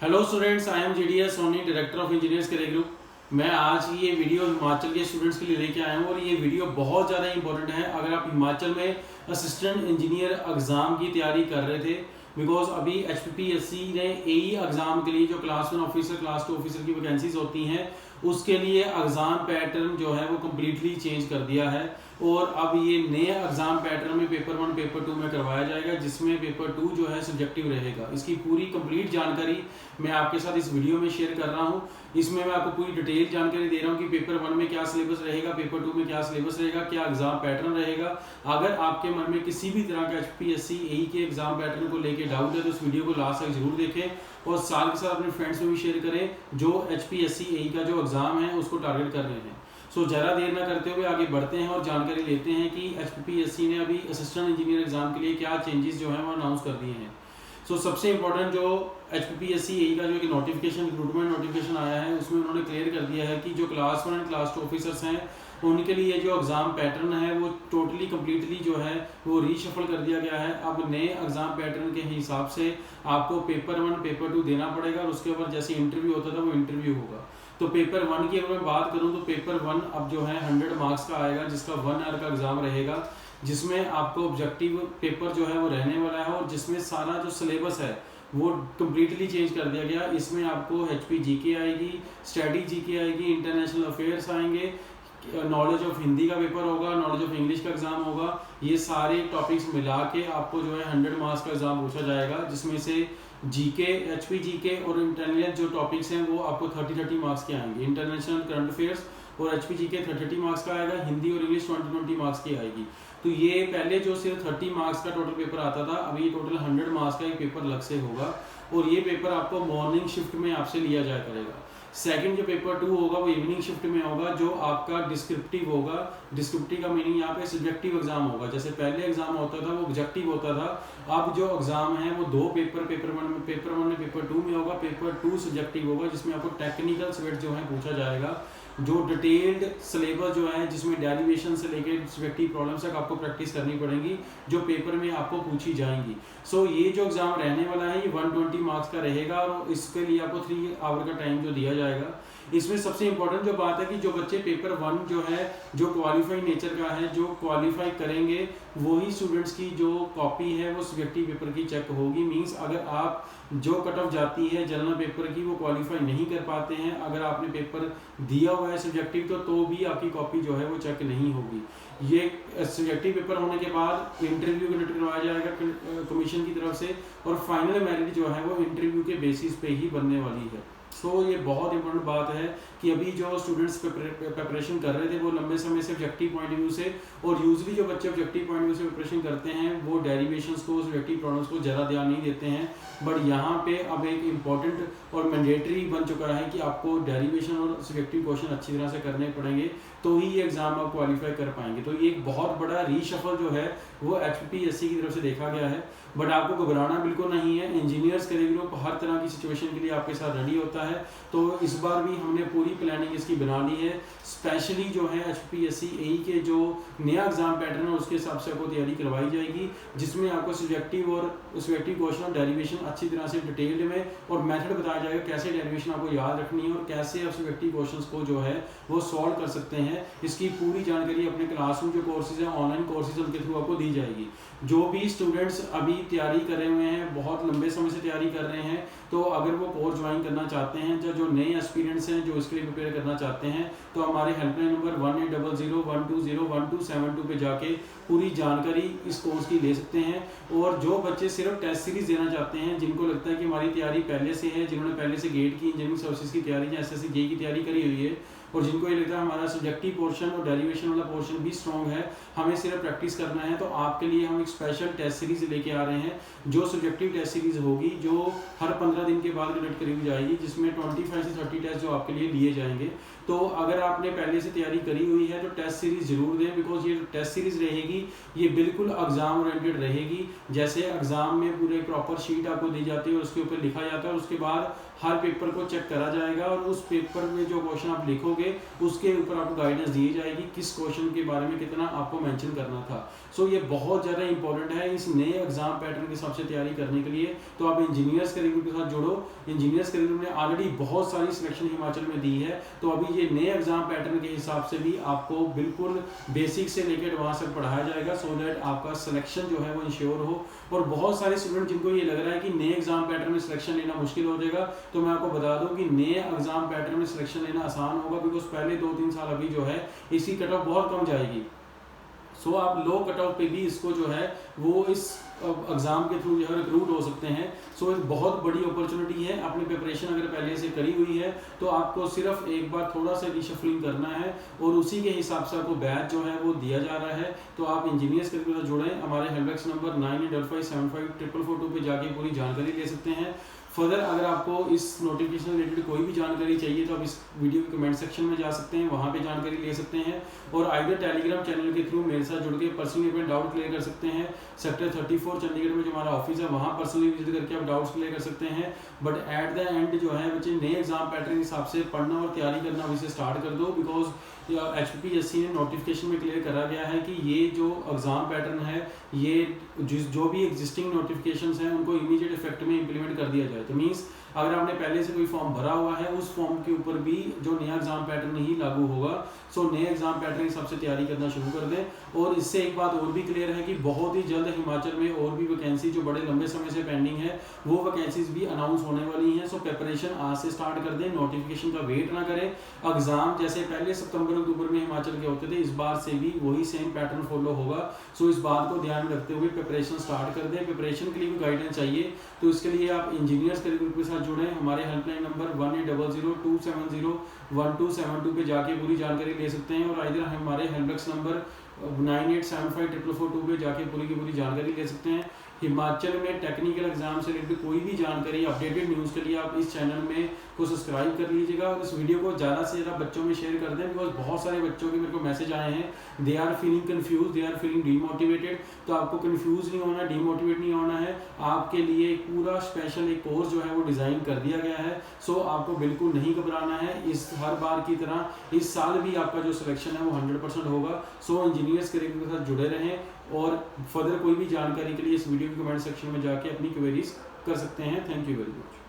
Hello students, I am GDS Soni, director of Engineers Career Group. मैं आज ये video Himachal के स्टूडेंट्स के लिए लेके आया हूँ और ये वीडियो बहुत ज़्यादा इंपॉर्टेंट है अगर आप हिमाचल में असिस्टेंट इंजीनियर एग्ज़ाम की तैयारी कर रहे थे। बिकॉज अभी HPPSC ने AE एग्ज़ाम के लिए जो क्लास 1 ऑफिसर, क्लास 2 ऑफिसर की वैकेंसीज होती हैं उसके लिए एग्ज़ाम पैटर्न जो है वो कम्प्लीटली चेंज कर दिया है। और अब ये नए एग्ज़ाम पैटर्न में पेपर 1 पेपर 2 में करवाया जाएगा, जिसमें पेपर 2 जो है सब्जेक्टिव रहेगा। इसकी पूरी कंप्लीट जानकारी मैं आपके साथ इस वीडियो में शेयर कर रहा हूँ। इसमें मैं आपको पूरी डिटेल जानकारी दे रहा हूँ कि पेपर 1 में क्या सिलेबस रहेगा, पेपर 2 में क्या सिलेबस रहेगा, क्या एग्जाम पैटर्न रहेगा। अगर आपके मन में किसी भी तरह का HPSC AE के एग्जाम पैटर्न को लेकर डाउट है तो इस वीडियो को लास्ट तक जरूर देखें और साथ के साथ अपने फ्रेंड्स में भी शेयर करें जो HPSC AE का जो एग्जाम है उसको टारगेट कर रहे हैं। सो ज़्यादा देर ना करते हुए आगे बढ़ते हैं और जानकारी लेते हैं कि HPPSC ने अभी असिस्टेंट इंजीनियर एग्जाम के लिए क्या चेंजेस जो हैं वो अनाउंस कर दिए हैं। सो सबसे इंपॉर्टेंट जो HPPSC AE का जो एक नोटिफिकेशन, रिक्रूटमेंट नोटिफिकेशन आया है उसमें उन्होंने क्लियर कर दिया है कि जो क्लास 1 एंड क्लास 2 ऑफिसर्स हैं उनके लिए जो एग्ज़ाम पैटर्न है वो टोटली कम्प्लीटली जो है वो रीशफल कर दिया गया है। अब नए एग्ज़ाम पैटर्न के हिसाब से आपको पेपर 1 पेपर 2 देना पड़ेगा और उसके बाद जैसे इंटरव्यू होता था वो इंटरव्यू होगा। तो पेपर 1 की अगर मैं बात करूं तो पेपर 1 अब जो है 100 मार्क्स का आएगा, जिसका 1 आवर का एग्जाम रहेगा, जिसमें आपको ऑब्जेक्टिव पेपर जो है वो रहने वाला है और जिसमें सारा जो सिलेबस है वो कम्प्लीटली चेंज कर दिया गया। इसमें आपको HP GK आएगी, स्टडी GK आएगी, इंटरनेशनल अफेयर्स आएंगे, नॉलेज ऑफ हिंदी का पेपर होगा, नॉलेज ऑफ इंग्लिश का एग्जाम होगा। ये सारे टॉपिक्स मिला के आपको जो है 100 मार्क्स का एग्जाम पूछा जाएगा, जिसमें से GK, HP GK और इंटरनेट जो टॉपिक्स हैं वो आपको 30 मार्क्स के आएंगे। इंटरनेशनल करंट अफेयर्स और HP GK 30 मार्क्स का आएगा, हिंदी और इंग्लिश 20 मार्क्स की आएगी। तो ये पहले जो सिर्फ 30 मार्क्स का टोटल पेपर आता था, अभी टोटल 100 मार्क्स का एक पेपर अलग से होगा और ये पेपर आपको मॉर्निंग शिफ्ट में आपसे लिया जाया करेगा। सेकंड जो पेपर 2 होगा वो इवनिंग शिफ्ट में होगा, जो आपका डिस्क्रिप्टिव होगा। डिस्क्रिप्टिव का मीनिंग यहाँ पे सब्जेक्टिव एग्जाम होगा। जैसे पहले एग्जाम होता था वो ऑब्जेक्टिव होता था, अब जो एग्जाम है वो 2 पेपर, पेपर 1 में पेपर 2 में होगा। पेपर 2 सब्जेक्टिव होगा जिसमें आपको टेक्निकल सब्जेक्ट जो है पूछा जाएगा, जो डिटेल्ड सिलेबस जो है जिसमें डेरिवेशन से लेकर सब्जेक्टिव प्रॉब्लम्स तक आपको प्रैक्टिस करनी पड़ेगी जो पेपर में आपको पूछी जाएंगी। सो ये जो एग्ज़ाम रहने वाला है ये 120 मार्क्स का रहेगा और इसके लिए आपको 3 आवर का टाइम जो दिया जाएगा। इसमें सबसे इंपॉर्टेंट जो बात है कि जो बच्चे पेपर 1 जो है जो क्वालिफाइड नेचर का है, जो क्वालिफाई करेंगे वही स्टूडेंट्स की जो कॉपी है वो सब्जेक्टिव पेपर की चेक होगी। मींस अगर आप जो कट ऑफ जाती है जनरल पेपर की वो क्वालिफाई नहीं कर पाते हैं, अगर आपने पेपर दिया हुआ है सब्जेक्टिव तो भी आपकी कॉपी जो है वो चेक नहीं होगी। ये सब्जेक्टिव पेपर होने के बाद इंटरव्यू कंडक्ट करवाया जाएगा कमीशन की तरफ से और फाइनल मेरिट जो है वो इंटरव्यू के बेसिस पे ही बनने वाली है। सो ये बहुत इंपॉर्टेंट बात है कि अभी जो स्टूडेंट्स प्रिपरेशन कर रहे थे वो लंबे समय से ऑब्जेक्टिव पॉइंट ऑफ व्यू से, और यूजली जो बच्चे ऑब्जेक्टिव पॉइंट ऑफ व्यू से प्रिपरेशन करते हैं वो डेरिवेशंस को, सब्जेक्टिव प्रॉब्लम्स को ज़्यादा ध्यान नहीं देते हैं। बट यहाँ पे अब एक इम्पॉर्टेंट और मैंडेटरी बन चुका है कि आपको डेरिवेशन और सब्जेक्टिव क्वेश्चन अच्छी तरह से करने पड़ेंगे तो ही ये एग्जाम आप क्वालिफाई कर पाएंगे। तो ये एक बहुत बड़ा रीशफल जो है वो HPPSC की तरफ से देखा गया है। बट आपको घबराना बिल्कुल नहीं है, इंजीनियर्स करियर ग्रुप हर तरह की सिचुएशन के लिए आपके साथ रेडी होता है। तो इस बार भी हमने पूरी प्लानिंग इसकी बना ली है। स्पेशली जो है HPPSC AE के जो नया एग्जाम पैटर्न है उसके हिसाब से आपको तैयारी करवाई जाएगी, जिसमें आपको सब्जेक्टिव क्वेश्चन और डेरिवेशन अच्छी तरह से डिटेल्ड में और मेथड बताया जाएगा कैसे डेरिवेशन आपको याद रखनी है और कैसे आप सब्जेक्टिव क्वेश्चंस को जो है वो सॉल्व कर सकते हैं। इसकी पूरी जानकारी अपने क्लासरूम जो कोर्सेज हैं, ऑनलाइन कोर्सेज, उनके थ्रू आपको दी जाएगी। जो भी स्टूडेंट्स अभी तैयारी कर रहे हुए हैं, बहुत लंबे समय से तैयारी कर रहे हैं, तो अगर वो कोर्स ज्वाइन करना चाहते हैं, जो नए एस्पिरेंट्स हैं जो इसके लिए प्रिपेयर करना चाहते हैं, तो हमारे हेल्पलाइन नंबर 180012012012 पे जाके पूरी जानकारी इस कोर्स की ले सकते हैं। और जो बच्चे सिर्फ टेस्ट सीरीज देना चाहते हैं, जिनको लगता है कि हमारी तैयारी पहले से है, जिन्होंने पहले से गेट की इंजीनियरिंग सर्विसेज की तैयारी या SSC JEE की तैयारी करी हुई है और जिनको ये लगता है हमारा सब्जेक्टिव पोर्शन और डेरिवेशन वाला पोर्शन भी स्ट्रॉन्ग है, हमें सिर्फ प्रैक्टिस करना है, तो आपके लिए हम एक स्पेशल टेस्ट सीरीज लेके आ रहे हैं जो सब्जेक्टिव टेस्ट सीरीज होगी, जो हर 15 दिन के बाद कंडक्ट करी जाएगी, जिसमें 25 से 30 टेस्ट जो आपके लिए लिए जाएंगे। तो अगर आपने पहले से तैयारी करी हुई है तो टेस्ट सीरीज जरूर दें, बिकॉज ये टेस्ट सीरीज रहेगी ये बिल्कुल एग्जाम ओरिएंटेड रहेगी। जैसे एग्जाम में पूरे प्रॉपर शीट आपको दी जाती है और उसके ऊपर लिखा जाता है और उसके बाद हर पेपर को चेक करा जाएगा और उस पेपर में जो क्वेश्चन आप लिखोगे करोगे उसके ऊपर आपको गाइडेंस दी जाएगी किस क्वेश्चन के बारे में कितना आपको मेंशन करना था। सो ये बहुत ज़्यादा इंपॉर्टेंट है इस नए एग्जाम पैटर्न के हिसाब से तैयारी करने के लिए। तो आप इंजीनियर्स करिकुलम के साथ जुड़ो। इंजीनियर्स करिकुलम ने ऑलरेडी बहुत सारी सिलेक्शन हिमाचल में दी है, तो अभी ये नए एग्जाम पैटर्न के हिसाब से भी आपको बिल्कुल बेसिक से लेकर एडवांस तक पढ़ाया जाएगा, सो दैट आपका सिलेक्शन जो है वो इंश्योर हो। और बहुत सारे स्टूडेंट जिनको ये लग रहा है कि नए एग्जाम पैटर्न में सिलेक्शन लेना मुश्किल हो जाएगा, तो मैं आपको बता दूं कि नए एग्जाम पैटर्न में सिलेक्शन लेना आसान होगा, बिकॉज पहले 2-3 साल अभी जो है इसकी कट ऑफ बहुत कम जाएगी। सो आप लो कट ऑफ पे भी इसको जो है वो इस एग्जाम के थ्रू जो है रिक्रूट हो सकते हैं। सो एक बहुत बड़ी अपॉर्चुनिटी है। अपनी प्रिपरेशन अगर पहले से करी हुई है तो आपको सिर्फ एक बार थोड़ा सा रिशफलिंग करना है और उसी के हिसाब से आपको बैच जो है वो दिया जा रहा है। तो आप इंजीनियर्स के साथ जुड़ें। हमारे हेल्पडेस्क नंबर 9855755442 पे जाके पूरी जानकारी ले सकते हैं। फर्दर अगर आपको इस नोटिफिकेशन रिलेटेड कोई भी जानकारी चाहिए तो आप इस वीडियो के कमेंट सेक्शन में जा सकते हैं, वहाँ पे जानकारी ले सकते हैं। और आइडर टेलीग्राम चैनल के थ्रू मेरे साथ जुड़ के पर्सनली अपने डाउट क्लियर कर सकते हैं। सेक्टर 34 चंडीगढ़ में जो हमारा ऑफिस है वहाँ पर्सनली विजिट करके आप डाउट्स क्लियर कर सकते हैं। बट एट द एंड जो है बच्चे नए एग्जाम पैटर्न के हिसाब से पढ़ना और तैयारी करना अभी से स्टार्ट कर दो, बिकॉज HPPSC ने नोटिफिकेशन में क्लियर करा गया है कि ये जो एग्जाम पैटर्न है ये जो भी एग्जिस्टिंग नोटिफिकेशंस हैं उनको इमीडिएट इफेक्ट में इंप्लीमेंट कर दिया जाए। तो मीन्स अगर आपने पहले से कोई फॉर्म भरा हुआ है उस फॉर्म के ऊपर भी जो नया एग्जाम पैटर्न ही लागू होगा। सो नए एग्जाम पैटर्न के हिसाब से तैयारी करना शुरू कर दें। और इससे एक बात और भी क्लियर है कि बहुत ही जल्द हिमाचल में और भी वैकेंसी जो बड़े लंबे समय से पेंडिंग है वो वैकेंसीज भी अनाउंस होने वाली हैं। सो प्रिपरेशन आज से स्टार्ट कर दें, नोटिफिकेशन का वेट ना करें। एग्जाम जैसे पहले सितंबर अक्टूबर में हिमाचल के होते थे, इस बार से भी वही सेम पैटर्न फॉलो होगा। सो इस बात को ध्यान में रखते हुए प्रिपरेशन स्टार्ट कर दें। प्रिपरेशन के लिए भी गाइडेंस चाहिए तो इसके लिए आप इंजीनियर्स करिकुलम के साथ जुड़ें। हमारे हेल्पलाइन नंबर 1800-270-1272 पे जाके पूरी जानकारी ले सकते हैं। और इधर हमारे हेल्पडेस्क नंबर 98754442 पे जाके पूरी की पूरी जानकारी ले सकते हैं। हिमाचल में टेक्निकल एग्जाम से रिलेटेड कोई भी जानकारी अपडेटेड न्यूज़ के लिए आप इस चैनल में को सब्सक्राइब कर लीजिएगा और इस वीडियो को ज़्यादा से ज़्यादा बच्चों में शेयर कर दें, बिकॉज बहुत सारे बच्चों के मेरे को मैसेज आए हैं, they are feeling confuse, they are feeling demotivated. तो आपको कन्फ्यूज नहीं होना, डीमोटिवेट नहीं होना है। आपके लिए एक पूरा स्पेशल एक कोर्स जो है वो डिज़ाइन कर दिया गया है। सो आपको बिल्कुल नहीं घबराना है। इस हर बार की तरह इस साल भी आपका जो सिलेक्शन है वो 100% होगा। सो इंजीनियर्स करिकुलम के साथ जुड़े रहें और फर्दर कोई भी जानकारी के लिए इस वीडियो के कमेंट सेक्शन में जाके अपनी क्वेरीज कर सकते हैं। Thank you very much.